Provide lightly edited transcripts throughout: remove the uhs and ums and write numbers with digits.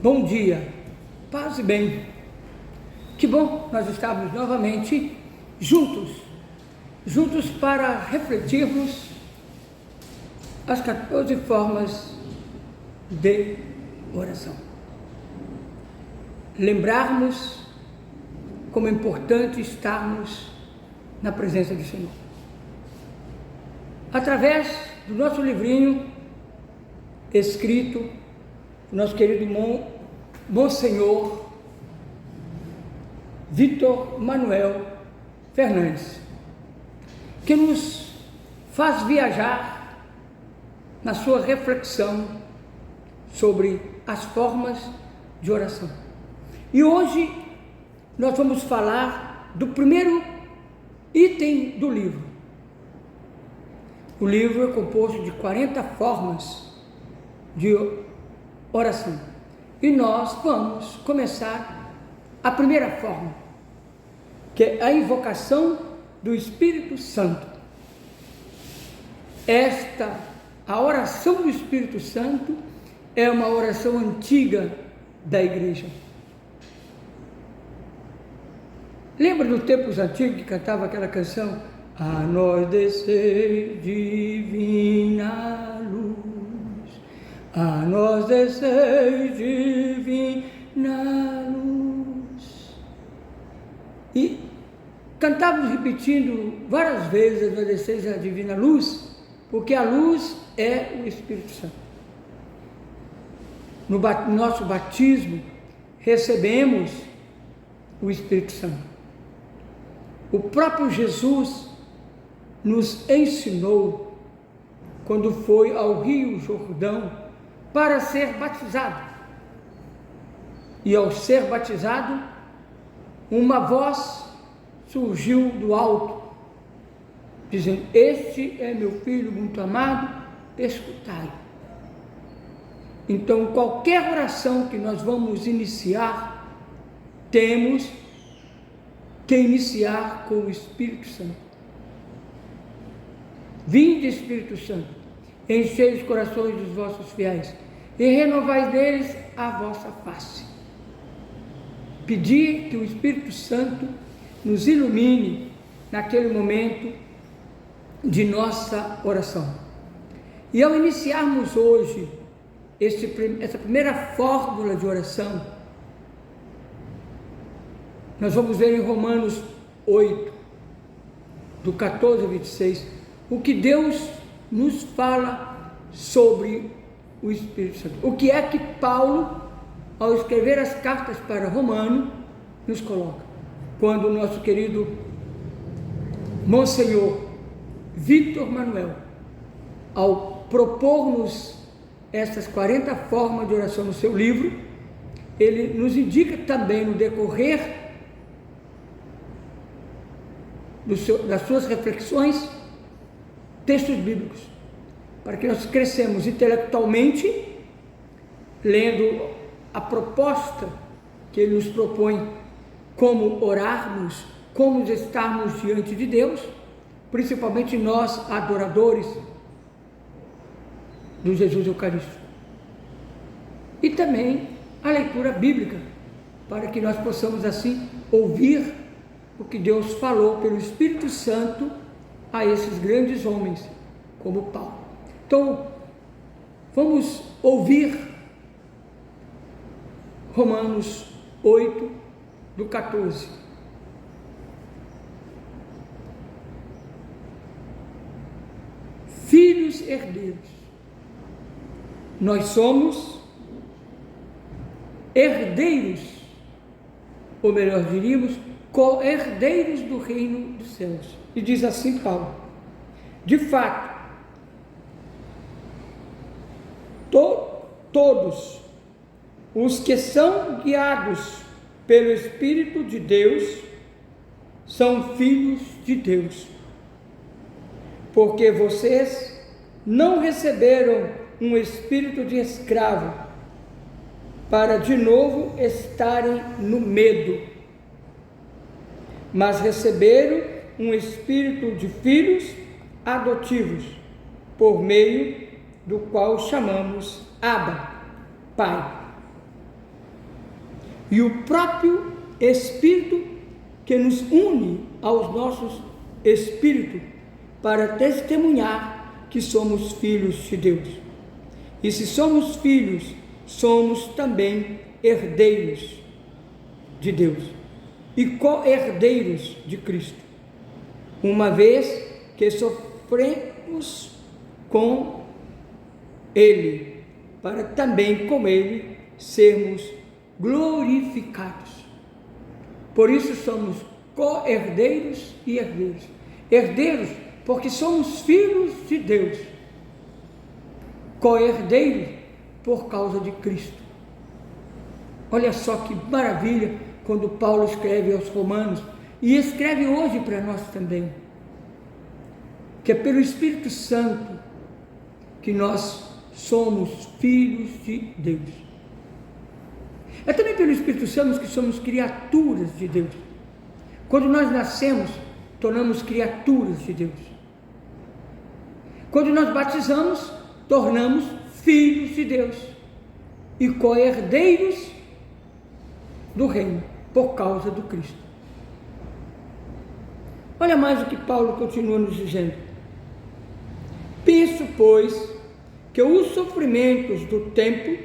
Bom dia, paz e bem. Que bom nós estamos novamente juntos para refletirmos as 14 formas de oração. Lembrarmos como é importante estarmos na presença do Senhor. Através do nosso livrinho escrito o nosso querido Monsenhor Vítor Manuel Fernandes, que nos faz viajar na sua reflexão sobre as formas de oração. E hoje nós vamos falar do primeiro item do livro. O livro é composto de 40 formas de oração. E nós vamos começar a primeira forma, que é a invocação do Espírito Santo. A oração do Espírito Santo é uma oração antiga da igreja. Lembra dos tempos antigos que cantava aquela canção? A nós descer divina luz, a nós descer divina luz. E cantávamos repetindo várias vezes: a nós descer a divina luz, porque a luz é o Espírito Santo. No nosso batismo recebemos o Espírito Santo. O próprio Jesus nos ensinou, quando foi ao Rio Jordão para ser batizado. E ao ser batizado, uma voz surgiu do alto, dizendo: este é meu filho muito amado, escutai. Então, qualquer oração que nós vamos iniciar, temos que iniciar com o Espírito Santo. Vinde, Espírito Santo, enchei os corações dos vossos fiéis e renovai deles a vossa face. Pedir que o Espírito Santo nos ilumine naquele momento de nossa oração. E ao iniciarmos hoje essa primeira fórmula de oração, nós vamos ver em Romanos 8, do 14 ao 26, o que Deus nos fala sobre o Espírito Santo. O que é que Paulo, ao escrever as cartas para Romano, nos coloca? Quando o nosso querido Monsenhor Vítor Manuel, ao propor-nos essas 40 formas de oração no seu livro, ele nos indica também, no decorrer das suas reflexões, textos bíblicos, para que nós crescemos intelectualmente, lendo a proposta que ele nos propõe, como orarmos, como estarmos diante de Deus, principalmente nós, adoradores do Jesus Eucarístico. E também a leitura bíblica, para que nós possamos assim ouvir o que Deus falou pelo Espírito Santo a esses grandes homens, como Paulo. Então, vamos ouvir Romanos 8, do 14. Filhos herdeiros. Nós somos herdeiros, ou melhor diríamos, co-herdeiros do reino dos céus. E diz assim Paulo: de fato, todos os que são guiados pelo Espírito de Deus são filhos de Deus. Porque vocês não receberam um espírito de escravo para de novo estarem no medo, mas receberam um espírito de filhos adotivos, por meio do qual chamamos Abba, Pai. e o próprio Espírito que nos une aos nossos espíritos para testemunhar que somos filhos de Deus. E se somos filhos, somos também herdeiros de Deus e co-herdeiros de Cristo, uma vez que sofremos com Ele, para também com Ele sermos glorificados. Por isso somos co-herdeiros e herdeiros. Herdeiros porque somos filhos de Deus. Co-herdeiros por causa de Cristo. Olha só que maravilha quando Paulo escreve aos Romanos, e escreve hoje para nós também, que é pelo Espírito Santo que nós somos filhos de Deus. É também pelo Espírito Santo que somos criaturas de Deus. Quando nós nascemos, tornamos criaturas de Deus. Quando nós batizamos, tornamos filhos de Deus e co-herdeiros do reino, por causa do Cristo. Olha mais o que Paulo continua nos dizendo. Penso, pois, que os sofrimentos do tempo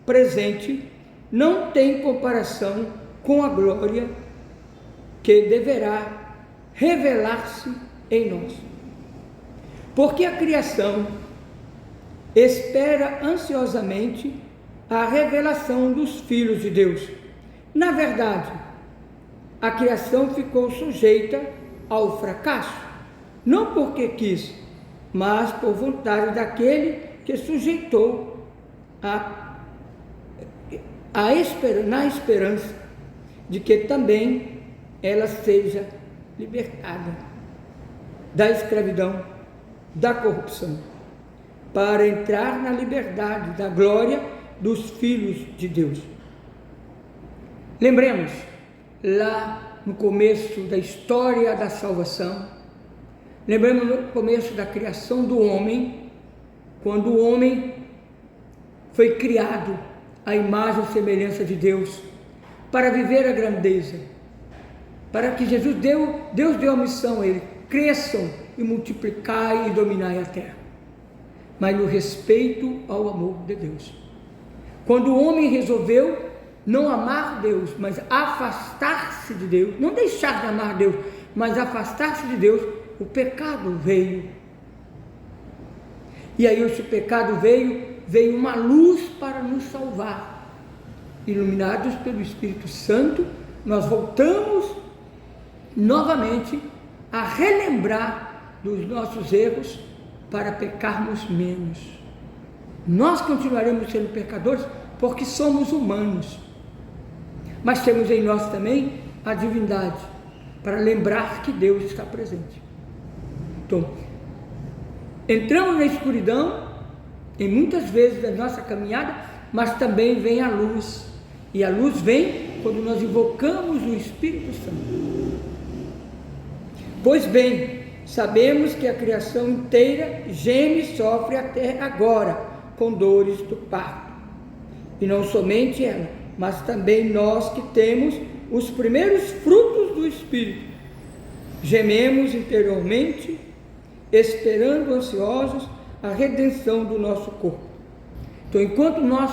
presente não têm comparação com a glória que deverá revelar-se em nós. Porque a criação espera ansiosamente a revelação dos filhos de Deus. Na verdade, a criação ficou sujeita ao fracasso, não porque quis, mas por vontade daquele que sujeitou na esperança de que também ela seja libertada da escravidão, da corrupção, para entrar na liberdade da glória dos filhos de Deus. Lembremos, lá no começo da história da salvação, lembremos no começo da criação do homem, quando o homem foi criado à imagem e semelhança de Deus, para viver a grandeza, para que Deus deu a missão a ele: cresçam e multiplicai e dominai a terra, mas no respeito ao amor de Deus. Quando o homem resolveu não amar Deus, mas afastar-se de Deus, não deixar de amar Deus, mas afastar-se de Deus, o pecado veio. E aí esse pecado veio uma luz para nos salvar. Iluminados pelo Espírito Santo, nós voltamos novamente a relembrar dos nossos erros para pecarmos menos. Nós continuaremos sendo pecadores porque somos humanos, mas temos em nós também a divindade para lembrar que Deus está presente. Então, entramos na escuridão em muitas vezes da nossa caminhada, mas também vem a luz, e a luz vem quando nós invocamos o Espírito Santo. Pois bem, sabemos que a criação inteira geme e sofre até agora com dores do parto, e não somente ela, mas também nós que temos os primeiros frutos do Espírito, gememos interiormente, esperando ansiosos a redenção do nosso corpo. Então, enquanto nós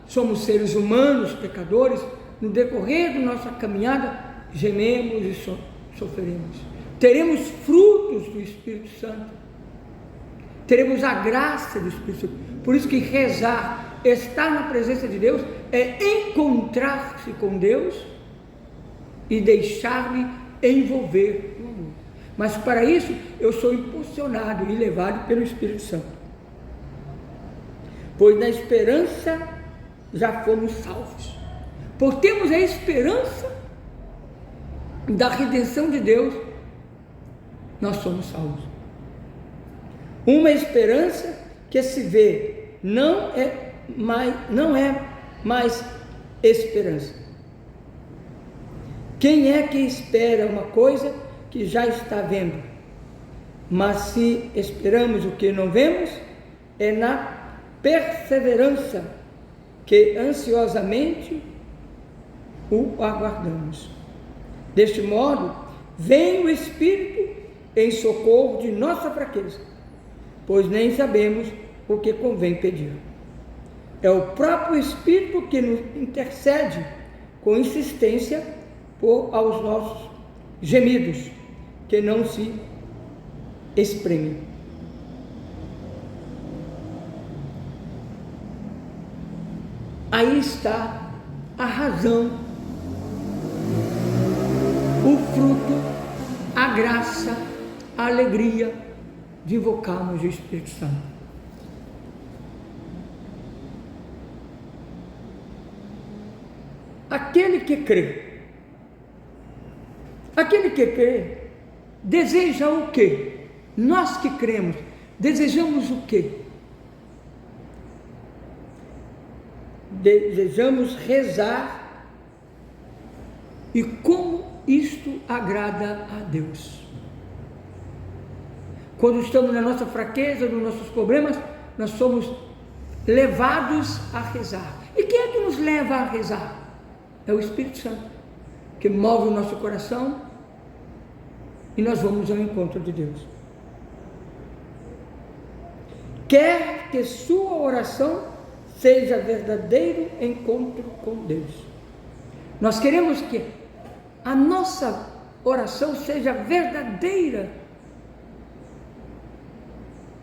somos seres humanos, pecadores, no decorrer da nossa caminhada, gememos e sofreremos. Teremos frutos do Espírito Santo, teremos a graça do Espírito Santo. Por isso que rezar, estar na presença de Deus, é encontrar-se com Deus e deixar-me envolver no amor. Mas para isso eu sou impulsionado e levado pelo Espírito Santo. Pois na esperança já fomos salvos. Por termos a esperança da redenção de Deus, nós somos salvos. Uma esperança que se vê não é mais esperança. Quem é que espera uma coisa que já está vendo? Mas se esperamos o que não vemos, é na perseverança que ansiosamente o aguardamos. Deste modo, vem o Espírito em socorro de nossa fraqueza, pois nem sabemos o que convém pedir. É o próprio Espírito que nos intercede com insistência aos nossos gemidos, que não se exprimem. Aí está a razão, o fruto, a graça, a alegria de invocarmos o Espírito Santo. Aquele que crê, deseja o quê? Nós que cremos, desejamos o quê? Desejamos rezar. E como isto agrada a Deus? Quando estamos na nossa fraqueza, nos nossos problemas, nós somos levados a rezar. E quem é que nos leva a rezar? É o Espírito Santo, que move o nosso coração e nós vamos ao encontro de Deus. Quer que sua oração seja verdadeiro encontro com Deus. Nós queremos que a nossa oração seja verdadeiro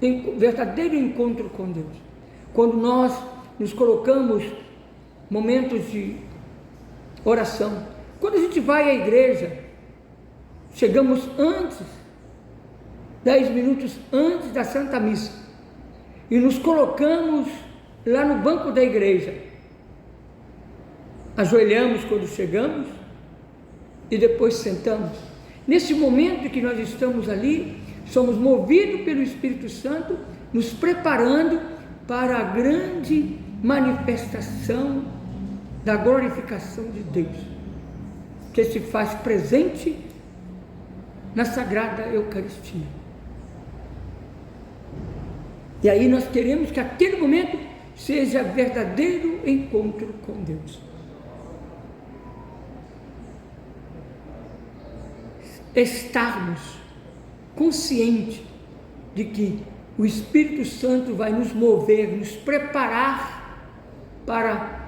encontro com Deus. Quando nós nos colocamos momentos de oração, quando a gente vai à igreja, chegamos antes, 10 minutos antes da Santa Missa, e nos colocamos lá no banco da igreja, ajoelhamos quando chegamos e depois sentamos. Nesse momento que nós estamos ali, somos movidos pelo Espírito Santo, nos preparando para a grande manifestação da glorificação de Deus, que se faz presente na Sagrada Eucaristia. E aí nós queremos que aquele momento seja verdadeiro encontro com Deus. Estarmos conscientes de que o Espírito Santo vai nos mover, nos preparar para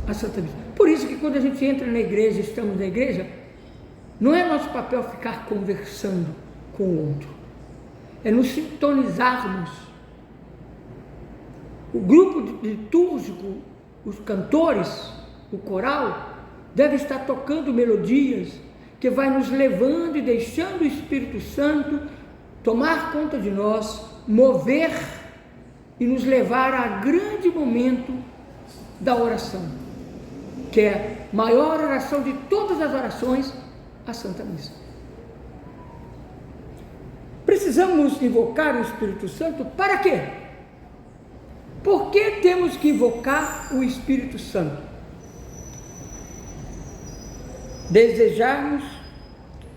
a Santa Missa. Por isso que quando a gente entra na igreja, estamos na igreja, não é nosso papel ficar conversando com o outro, é nos sintonizarmos. O grupo litúrgico, os cantores, o coral, deve estar tocando melodias que vai nos levando e deixando o Espírito Santo tomar conta de nós, mover e nos levar a grande momento da oração, que é a maior oração de todas as orações, a Santa Missa. Precisamos invocar o Espírito Santo para quê? Por que temos que invocar o Espírito Santo?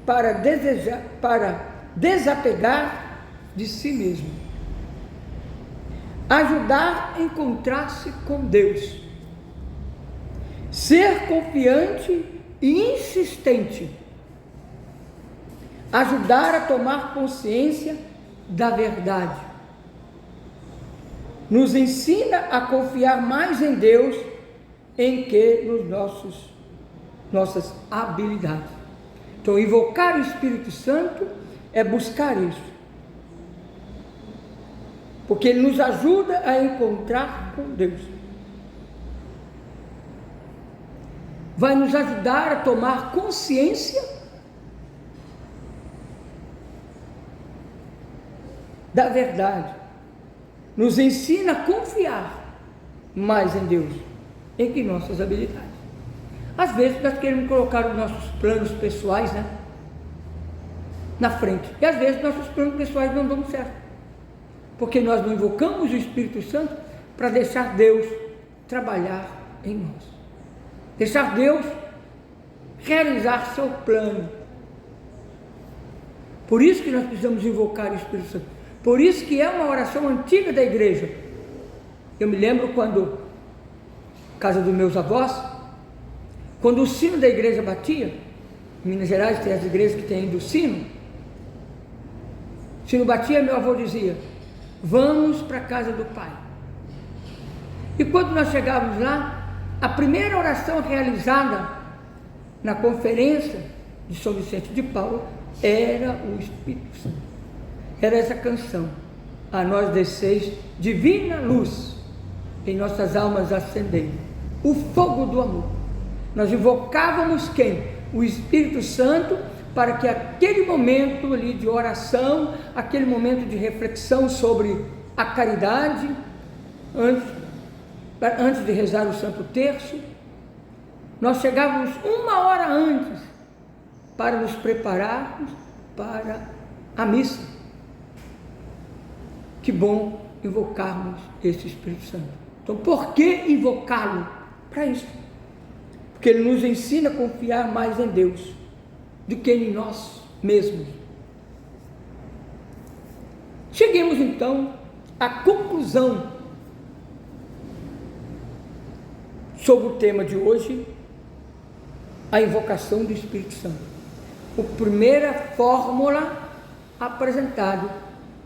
Para desapegar de si mesmo, ajudar a encontrar-se com Deus, ser confiante e insistente, ajudar a tomar consciência da verdade, nos ensina a confiar mais em Deus em que nos nossas habilidades. Então, invocar o Espírito Santo é buscar isso, porque ele nos ajuda a encontrar com Deus. Vai nos ajudar a tomar consciência da verdade, nos ensina a confiar mais em Deus, em que nossas habilidades. Às vezes nós queremos colocar os nossos planos pessoais, na frente, e às vezes nossos planos pessoais não dão certo, porque nós não invocamos o Espírito Santo para deixar Deus trabalhar em nós, deixar Deus realizar seu plano. Por isso que nós precisamos invocar o Espírito Santo, por isso que é uma oração antiga da igreja. Eu me lembro quando, na casa dos meus avós, Quando o sino da igreja batia, em Minas Gerais tem as igrejas que tem ainda o sino batia, meu avô dizia: vamos para a casa do Pai. E quando nós chegávamos lá, a primeira oração realizada na conferência de São Vicente de Paulo era o Espírito Santo. Era essa canção: a nós desceis divina luz, em nossas almas acendei o fogo do amor. Nós invocávamos quem? O Espírito Santo, para que aquele momento ali de oração, aquele momento de reflexão sobre a caridade, antes de rezar o Santo Terço, nós chegávamos 1 hora antes para nos prepararmos para a missa. Que bom invocarmos esse Espírito Santo. Então, por que invocá-lo? Para isso. Porque ele nos ensina a confiar mais em Deus do que em nós mesmos. Cheguemos então à conclusão sobre o tema de hoje, a invocação do Espírito Santo. A primeira fórmula apresentada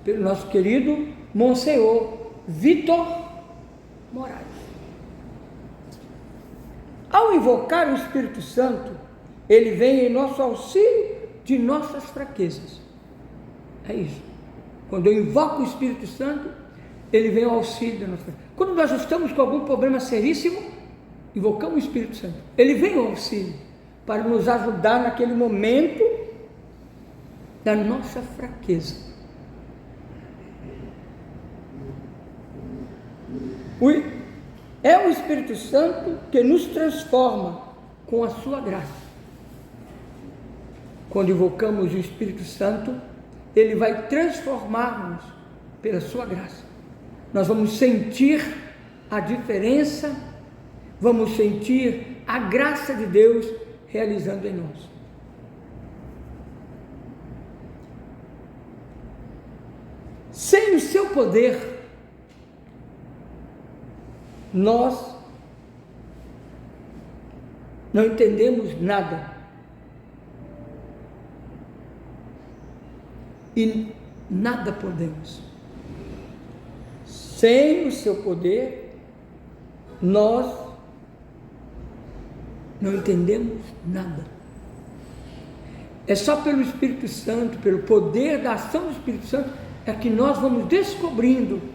pelo nosso querido Monsenhor Vitor Moraes. Ao invocar o Espírito Santo, ele vem em nosso auxílio de nossas fraquezas. É isso. Quando eu invoco o Espírito Santo, ele vem ao auxílio de nossas fraquezas. Quando nós estamos com algum problema seríssimo, invocamos o Espírito Santo. Ele vem ao auxílio para nos ajudar naquele momento da nossa fraqueza. É o Espírito Santo que nos transforma com a sua graça. Quando invocamos o Espírito Santo, ele vai transformar-nos pela sua graça. Nós vamos sentir a diferença, vamos sentir a graça de Deus realizando em nós. Sem o seu poder, nós não entendemos nada. E nada podemos. Sem o seu poder, nós não entendemos nada. É só pelo Espírito Santo, pelo poder da ação do Espírito Santo, é que nós vamos descobrindo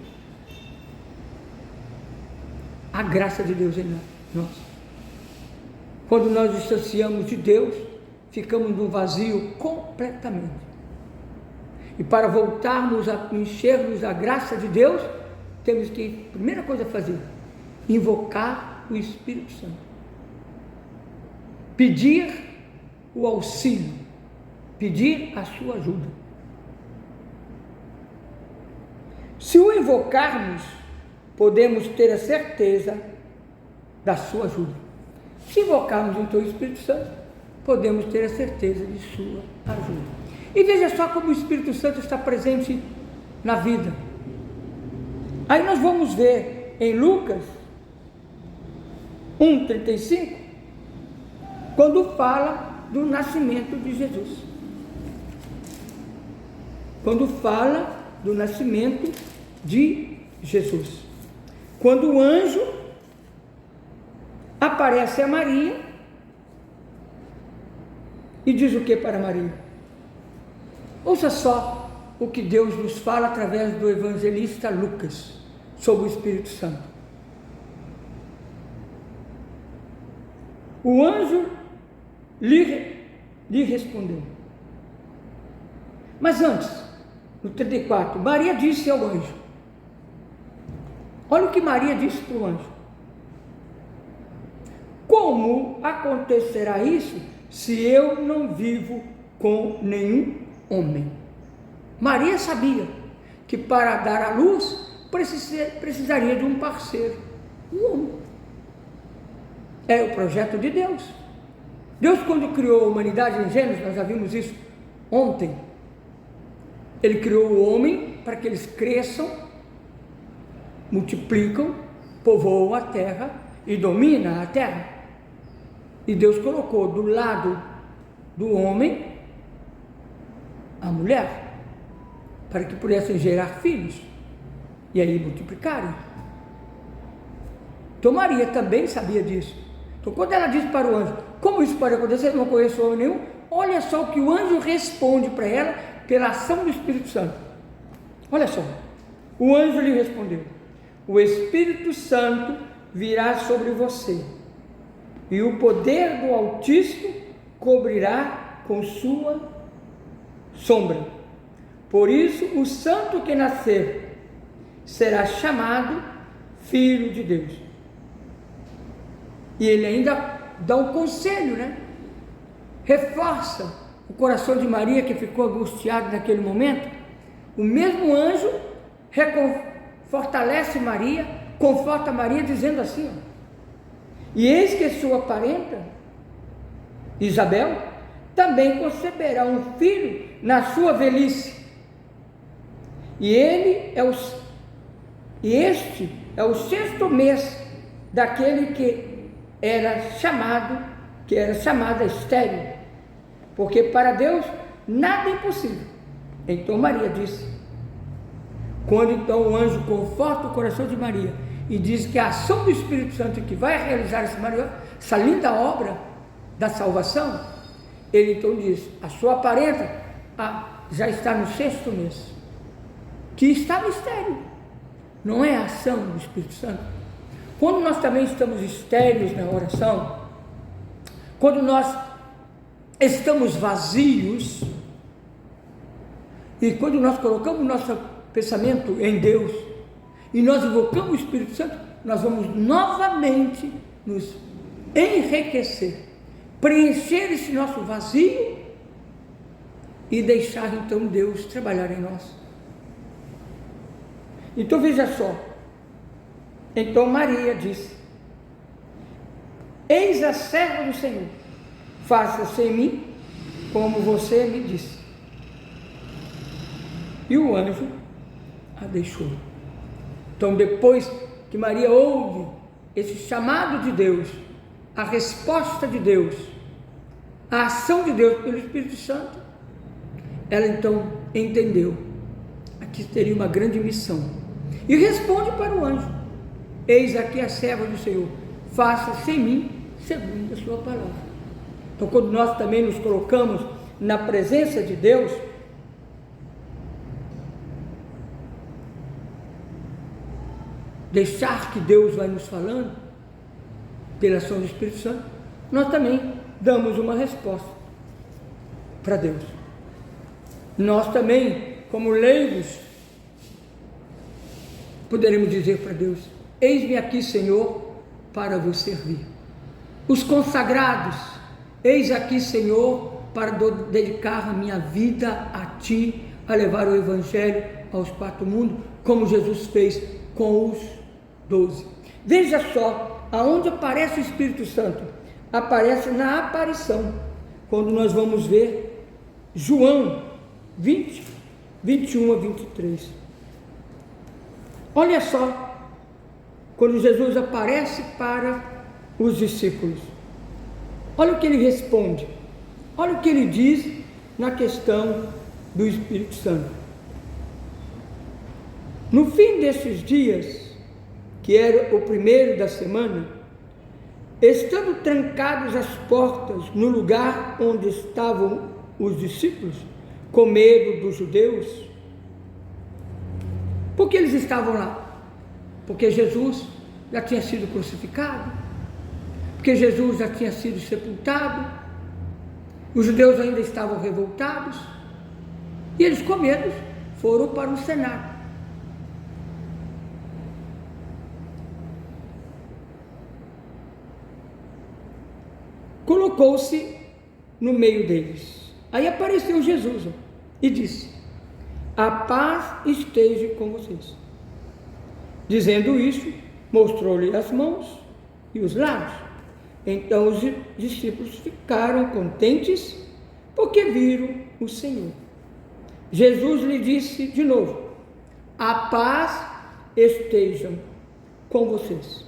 a graça de Deus em nós. Quando nós distanciamos de Deus, ficamos num vazio completamente. E para voltarmos a enchermos a graça de Deus, temos que, primeira coisa a fazer, invocar o Espírito Santo. Pedir o auxílio, pedir a sua ajuda. Se o invocarmos, podemos ter a certeza da sua ajuda. Se invocarmos então o Espírito Santo, podemos ter a certeza de sua ajuda. E veja só como o Espírito Santo está presente na vida. Aí nós vamos ver em Lucas 1,35, quando fala do nascimento de Jesus. Quando fala do nascimento de Jesus. Quando o anjo aparece a Maria e diz o que para Maria? Ouça só o que Deus nos fala através do evangelista Lucas sobre o Espírito Santo. O anjo lhe respondeu. Mas antes, no 34, Maria disse ao anjo. Olha o que Maria disse para o anjo. Como acontecerá isso se eu não vivo com nenhum homem? Maria sabia que para dar à luz precisaria de um parceiro, um homem. É o projeto de Deus. Deus, quando criou a humanidade em Gênesis, nós já vimos isso ontem, ele criou o homem para que eles cresçam, multiplicam, povoam a terra e dominam a terra. E Deus colocou do lado do homem a mulher, para que pudessem gerar filhos e aí multiplicarem. Então Maria também sabia disso. Então quando ela disse para o anjo, como isso pode acontecer? Eu não conheço homem nenhum. Olha só o que o anjo responde para ela pela ação do Espírito Santo. Olha só, o anjo lhe respondeu: o Espírito Santo virá sobre você, e o poder do Altíssimo cobrirá com sua sombra. Por isso, o santo que nascer será chamado Filho de Deus. E ele ainda dá um conselho, né? Reforça o coração de Maria, que ficou angustiado naquele momento. O mesmo anjo fortalece Maria, conforta Maria, dizendo assim: ó, e eis que sua parenta Isabel também conceberá um filho na sua velhice, e este é o 6º mês daquele que era chamada estéril, porque para Deus nada é impossível. Então Maria disse, quando então o anjo conforta o coração de Maria e diz que a ação do Espírito Santo que vai realizar essa linda obra da salvação, ele então diz, a sua parenta já está no 6º mês, que estava estéril. Não é a ação do Espírito Santo? Quando nós também estamos estéreis na oração, quando nós estamos vazios, e quando nós colocamos nosso pensamento em Deus, e nós invocamos o Espírito Santo, nós vamos novamente nos enriquecer, preencher esse nosso vazio, e deixar então Deus trabalhar em nós. Então veja só, então Maria disse, eis a serva do Senhor, faça-se em mim como você me disse. E o anjo a deixou. Então depois que Maria ouve esse chamado de Deus, a resposta de Deus, a ação de Deus pelo Espírito Santo, ela então entendeu, aqui teria uma grande missão, e responde para o anjo, eis aqui a serva do Senhor, faça-se em mim segundo a sua palavra. Então quando nós também nos colocamos na presença de Deus, deixar que Deus vai nos falando, pela ação do Espírito Santo, nós também damos uma resposta para Deus. Nós também, como leigos, poderemos dizer para Deus, eis-me aqui, Senhor, para vos servir. Os consagrados, eis aqui, Senhor, para dedicar a minha vida a Ti, a levar o Evangelho aos 4 mundos, como Jesus fez com os 12. Veja só, aonde aparece o Espírito Santo? Aparece na aparição, quando nós vamos ver João 20, 21 a 23. Olha só, quando Jesus aparece para os discípulos, olha o que ele responde, olha o que ele diz na questão do Espírito Santo. No fim desses dias, que era o primeiro da semana, estando trancados as portas no lugar onde estavam os discípulos, com medo dos judeus. Por que eles estavam lá? Porque Jesus já tinha sido crucificado, porque Jesus já tinha sido sepultado, os judeus ainda estavam revoltados, e eles com medo foram para o cenáculo. Colocou-se no meio deles. Aí apareceu Jesus e disse, a paz esteja com vocês. Dizendo isso, mostrou-lhe as mãos e os lábios. Então os discípulos ficaram contentes, porque viram o Senhor. Jesus lhe disse de novo, a paz esteja com vocês.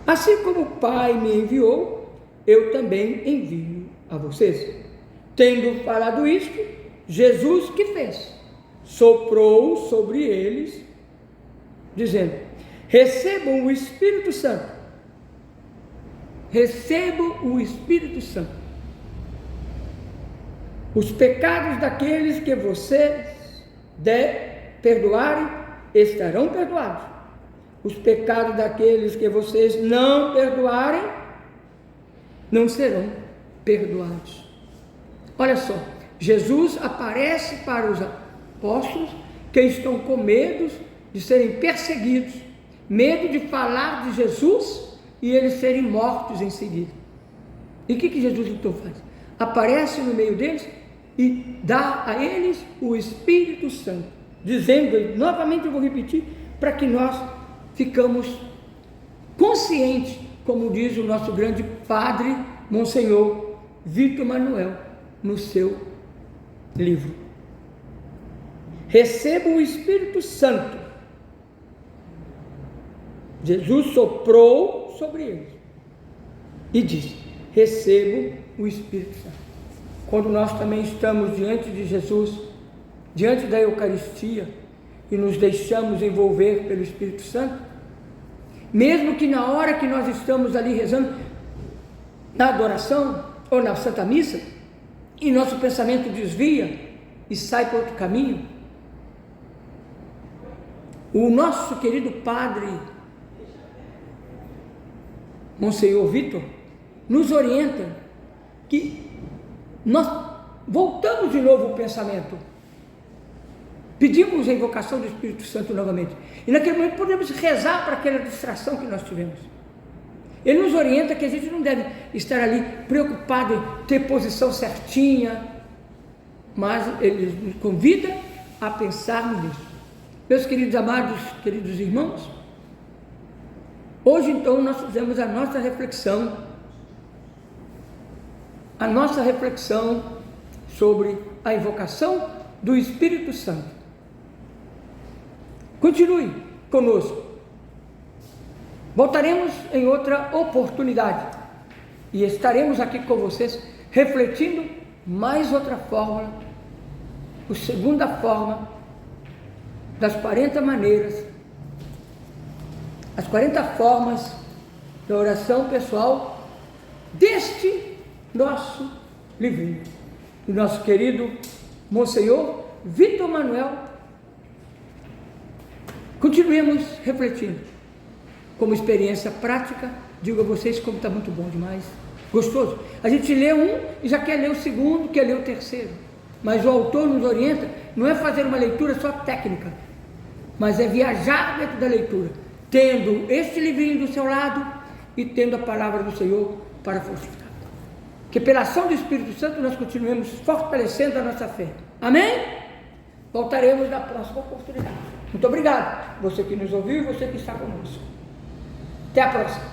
Assim como o Pai me enviou, eu também envio a vocês. Tendo falado isto, Jesus que fez? Soprou sobre eles, dizendo: recebam o Espírito Santo. Recebam o Espírito Santo. Os pecados daqueles que vocês perdoarem estarão perdoados. Os pecados daqueles que vocês não perdoarem não serão perdoados. Olha só, Jesus aparece para os apóstolos que estão com medo de serem perseguidos, medo de falar de Jesus e eles serem mortos em seguida. E o que Jesus então faz? Aparece no meio deles e dá a eles o Espírito Santo, dizendo, novamente eu vou repetir, para que nós ficamos conscientes, como diz o nosso grande padre, Monsenhor Vitor Manuel, no seu livro. Recebam o Espírito Santo. Jesus soprou sobre eles e disse: recebam o Espírito Santo. Quando nós também estamos diante de Jesus, diante da Eucaristia, e nos deixamos envolver pelo Espírito Santo, mesmo que na hora que nós estamos ali rezando, na adoração ou na Santa Missa, e nosso pensamento desvia e sai para outro caminho, o nosso querido Padre Monsenhor Vitor nos orienta que nós voltamos de novo o pensamento, pedimos a invocação do Espírito Santo novamente, e naquele momento podemos rezar para aquela distração que nós tivemos. Ele nos orienta que a gente não deve estar ali preocupado em ter posição certinha, mas ele nos convida a pensarmos nisso. Meus queridos amados, queridos irmãos, hoje então nós fizemos a nossa reflexão sobre a invocação do Espírito Santo. Continue conosco. Voltaremos em outra oportunidade e estaremos aqui com vocês refletindo mais outra fórmula, a segunda forma das 40 maneiras, as 40 formas da oração pessoal deste nosso livrinho, do nosso querido Monsenhor Vitor Manuel. Continuemos refletindo. Como experiência prática, digo a vocês como está muito bom demais, gostoso. A gente lê um e já quer ler o segundo, quer ler o terceiro. Mas o autor nos orienta, não é fazer uma leitura só técnica, mas é viajar dentro da leitura, tendo este livrinho do seu lado e tendo a palavra do Senhor para fortificar. Que pela ação do Espírito Santo nós continuemos fortalecendo a nossa fé. Amém? Voltaremos na próxima oportunidade. Muito obrigado, você que nos ouviu e você que está conosco. Até a próxima.